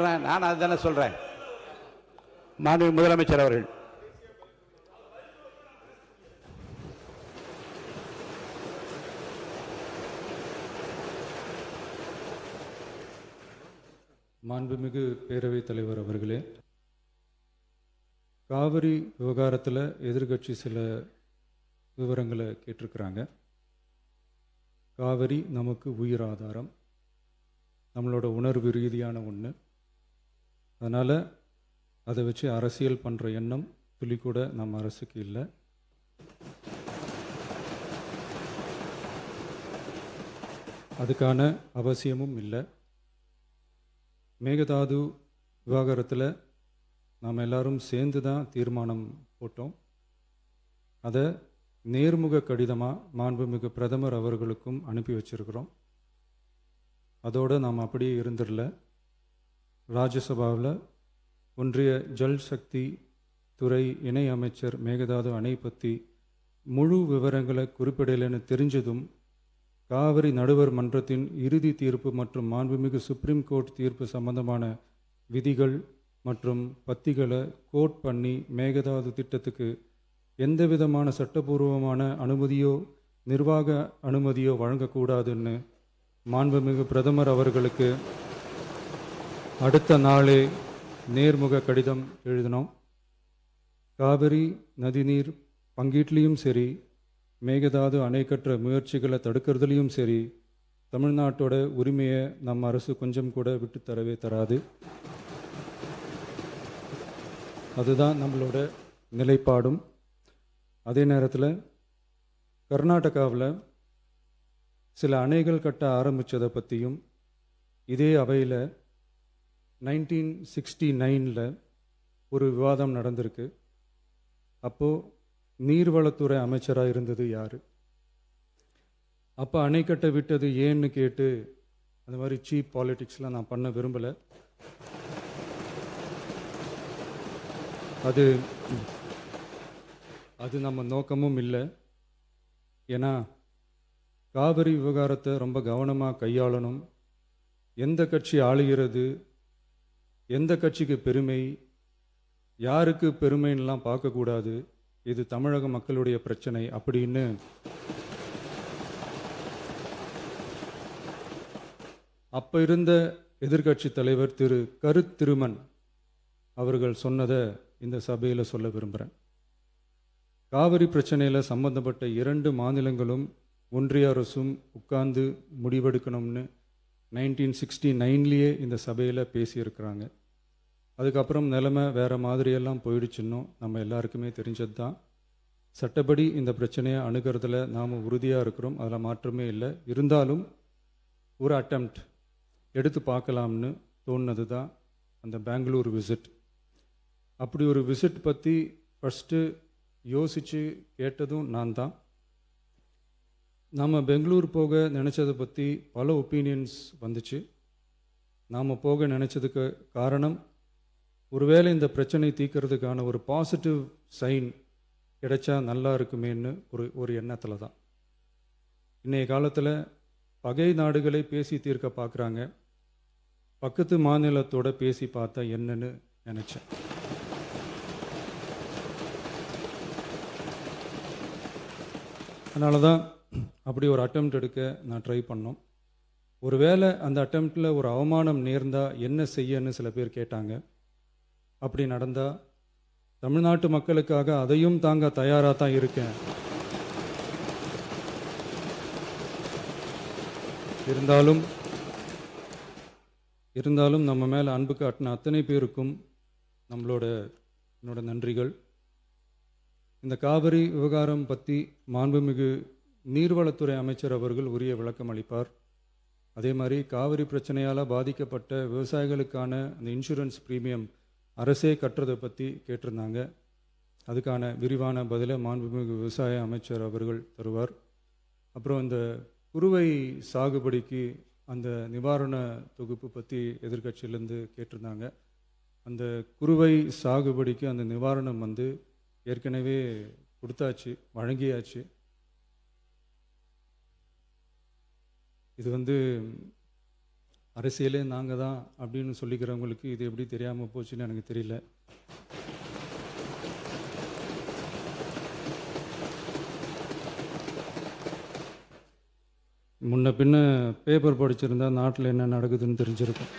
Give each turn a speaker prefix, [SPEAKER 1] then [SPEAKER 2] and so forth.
[SPEAKER 1] நான் அதுதானே சொல்றேன். மாண்புமிகு முதலமைச்சர் அவர்கள்.
[SPEAKER 2] மாண்புமிகு பேரவைத் தலைவர் அவர்களே, காவிரி விவகாரத்தில் எதிர்கட்சி சில விவரங்களை கேட்டிருக்கிறாங்க. காவிரி நமக்கு உயிர் ஆதாரம், நம்மளோட உணர்வு ரீதியான ஒன்று. அதனால் அதை வச்சு அரசியல் பண்ணுற எண்ணம் துளி கூட நம்ம அரசுக்கு இல்லை. அதுக்கான அவசியமும் இல்லை. மேகதாது விவகாரத்தில் நாம் எல்லாரும் சேர்ந்து தான் தீர்மானம் போட்டோம். அதை நேர்முக கடிதமாக மாண்புமிகு பிரதமர் அவர்களுக்கும் அனுப்பி வச்சிருக்கிறோம். அதோடு நாம் அப்படியே இருந்துடல. ராஜ்யசபாவில் ஒன்றிய ஜல் சக்தி துறை இணை அமைச்சர் மேகதாது அணை பற்றி முழு விவரங்களை குறிப்பிடலைன்னு தெரிஞ்சதும் காவிரி நடுவர் மன்றத்தின் இறுதி தீர்ப்பு மற்றும் மாண்புமிகு சுப்ரீம் கோர்ட் தீர்ப்பு சம்பந்தமான விதிகள் மற்றும் பத்திகளை கோட் பண்ணி மேகதாது திட்டத்துக்கு எந்த விதமான சட்டபூர்வமான அனுமதியோ நிர்வாக அனுமதியோ வழங்கக்கூடாதுன்னு மாண்புமிகு பிரதமர் அவர்களுக்கு அடுத்த நாளே நேர்முக கடிதம் எழுதினோம். காவிரி நதிநீர் பங்கீட்லேயும் சரி, மேகதாது அணை கட்டுற முயற்சிகளை தடுக்கிறதுலையும் சரி, தமிழ்நாட்டோட உரிமையை நம்ம அரசு கொஞ்சம் கூட விட்டு தரவே தராது. அதுதான் நம்மளோட நிலைப்பாடும். அதே நேரத்தில் கர்நாடகாவில் சில அணைகள் கட்ட ஆரம்பித்ததை பற்றியும் இதே அவையில் 1969 ஒரு விவாதம் நடந்திருக்கு. அப்போது நீர்வளத்துறை அமைச்சராக இருந்தது யார்? அப்போ அணை கட்ட விட்டது ஏன்னு கேட்டு அந்த மாதிரி சீப் பாலிட்டிக்ஸ்லாம் நான் பண்ண விரும்பலை. அது நம்ம நோக்கமும் இல்லை. ஏன்னா காவிரி விவகாரத்தை ரொம்ப கவனமாக கையாளணும். எந்த கட்சி ஆளுகிறது, எந்த கட்சிக்கு பெருமை, யாருக்கு பெருமைன்னெலாம் பார்க்கக்கூடாது. இது தமிழக மக்களுடைய பிரச்சனை அப்படின்னு அப்போ இருந்த எதிர்கட்சி தலைவர் திரு கருத்திருமன் அவர்கள் சொன்னதை இந்த சபையில் சொல்ல விரும்புகிறேன். காவிரி பிரச்சனையில் சம்பந்தப்பட்ட 2 மாநிலங்களும் ஒன்றிய அரசும் உட்கார்ந்து முடிவெடுக்கணும்னு 1969 இந்த சபையில் பேசியிருக்கிறாங்க. அதுக்கப்புறம் நிலைமை வேறு மாதிரியெல்லாம் போயிடுச்சுன்னும் நம்ம எல்லாருக்குமே தெரிஞ்சது தான். சட்டப்படி இந்த பிரச்சனையை அணுகிறதுல நாம் உறுதியாக இருக்கிறோம், அதில் மாற்றமே இல்லை. இருந்தாலும் ஒரு அட்டெம்ப்ட் எடுத்து பார்க்கலாம்னு தோணுனது தான் அந்த பெங்களூர் விசிட். அப்படி ஒரு விசிட் பற்றி ஃபஸ்ட்டு யோசித்து கேட்டதும் நான் தான். நாம் பெங்களூர் போக நினச்சதை பற்றி பல ஒப்பீனியன்ஸ் வந்துச்சு. நாம் போக நினச்சதுக்கு காரணம், ஒருவேளை இந்த பிரச்சனை தீர்க்கறதுக்கான ஒரு பாசிட்டிவ் சைன் கிடைச்சா நல்லா இருக்குமேன்னு ஒரு எண்ணத்தில் தான். இன்றைய காலத்தில் பகை நாடுகளை பேசி தீர்க்க பார்க்குறாங்க. பக்கத்து மாநிலத்தோட பேசி பார்த்தா என்னன்னு நினச்சேன். அதனால தான் அப்படி ஒரு அட்டெம்ப்ட் எடுக்க நான் ட்ரை பண்ணோம். ஒருவேளை அந்த அட்டெம்ப்டில் ஒரு அவமானம் நேர்ந்தால் என்ன செய்யன்னு சில பேர் கேட்டாங்க. அப்படி நடந்தால் தமிழ்நாட்டு மக்களுக்காக அதையும் தாங்க தயாராக தான் இருக்கேன். இருந்தாலும் நம்ம மேலே அன்பு காட்டின அத்தனை பேருக்கும் என்னோட நன்றிகள். இந்த காவிரி விவகாரம் பற்றி மாண்புமிகு நீர்வளத்துறை அமைச்சர் அவர்கள் உரிய விளக்கம் அளிப்பார். அதே மாதிரி காவிரி பிரச்சனையால் பாதிக்கப்பட்ட விவசாயிகளுக்கான அந்த இன்சூரன்ஸ் ப்ரீமியம் அரசே கட்டுறதை பற்றி கேட்டிருந்தாங்க. அதுக்கான விரிவான பதிலை மாண்புமிகு விவசாய அமைச்சர் அவர்கள் தருவார். அப்புறம் இந்த குறுவை சாகுபடிக்கு அந்த நிவாரண தொகுப்பு பற்றி எதிர்கட்சியிலேருந்து கேட்டிருந்தாங்க. அந்த குறுவை சாகுபடிக்கு அந்த நிவாரணம் ஏற்கனவே கொடுத்தாச்சு, வழங்கியாச்சு. இது அரசியலே நாங்கள் தான் அப்படின்னு சொல்லிக்கிறவங்களுக்கு இது எப்படி தெரியாமல் போச்சுன்னு எனக்கு தெரியல. முன்ன பின்ன பேப்பர் படிச்சிருந்தா நாட்டில் என்ன நடக்குதுன்னு தெரிஞ்சிருக்கும்.